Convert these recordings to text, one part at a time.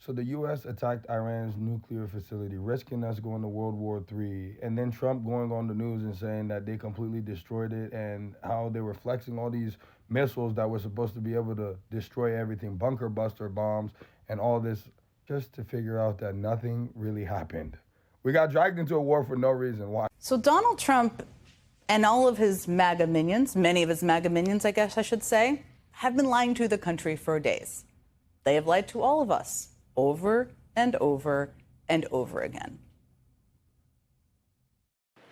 So the U.S. attacked Iran's nuclear facility, risking us going to World War III, and then Trump going on the news and saying that they completely destroyed it and how they were flexing all these missiles that were supposed to be able to destroy everything, bunker buster bombs and all this, just to figure out that nothing really happened. We got dragged into a war for no reason. Why? So Donald Trump and all of his MAGA minions, many of his MAGA minions, I guess I should say, have been lying to the country for days. They have lied to all of us over and over and over again.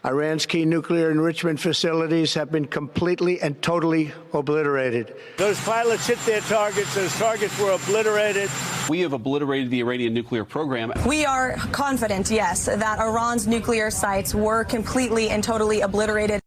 Iran's key nuclear enrichment facilities have been completely and totally obliterated. Those pilots hit their targets. Those targets were obliterated. We have obliterated the Iranian nuclear program. We are confident, yes, that Iran's nuclear sites were completely and totally obliterated.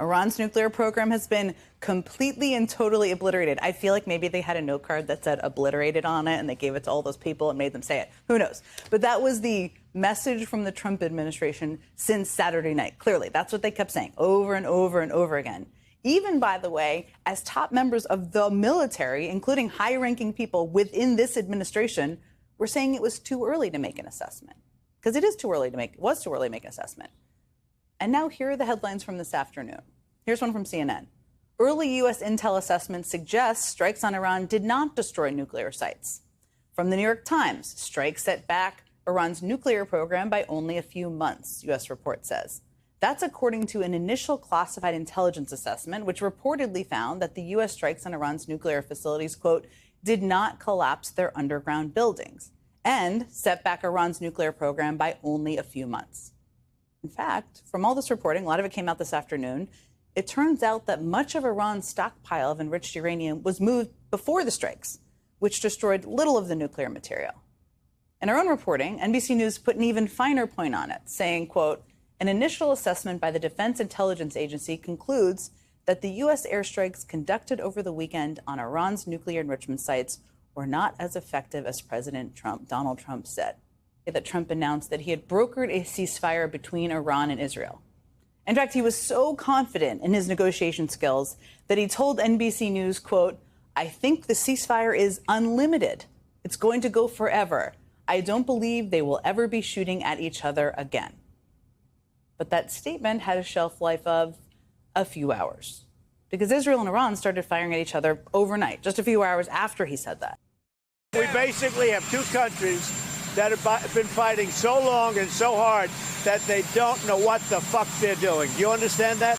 Iran's nuclear program has been completely and totally obliterated. I feel like maybe they had a note card that said obliterated on it and they gave it to all those people and made them say it. Who knows? But that was the message from the Trump administration since Saturday night. Clearly, that's what they kept saying over and over and over again. Even, by the way, as top members of the military, including high-ranking people within this administration, were saying it was too early to make an assessment. Because it was too early to make an assessment. And now here are the headlines from this afternoon. Here's one from CNN. Early U.S. intel assessments suggest strikes on Iran did not destroy nuclear sites. From the New York Times, strikes set back Iran's nuclear program by only a few months, U.S. report says. That's according to an initial classified intelligence assessment, which reportedly found that the U.S. strikes on Iran's nuclear facilities, quote, did not collapse their underground buildings and set back Iran's nuclear program by only a few months. In fact, from all this reporting, a lot of it came out this afternoon, it turns out that much of Iran's stockpile of enriched uranium was moved before the strikes, which destroyed little of the nuclear material. In our own reporting, NBC News put an even finer point on it, saying, quote, an initial assessment by the Defense Intelligence Agency concludes that the U.S. airstrikes conducted over the weekend on Iran's nuclear enrichment sites were not as effective as Donald Trump said. That Trump announced that he had brokered a ceasefire between Iran and Israel. In fact, he was so confident in his negotiation skills that he told NBC News, quote, I think the ceasefire is unlimited. It's going to go forever. I don't believe they will ever be shooting at each other again. But that statement had a shelf life of a few hours because Israel and Iran started firing at each other overnight, just a few hours after he said that. We basically have two countries that have been fighting so long and so hard that they don't know what the fuck they're doing. Do you understand that?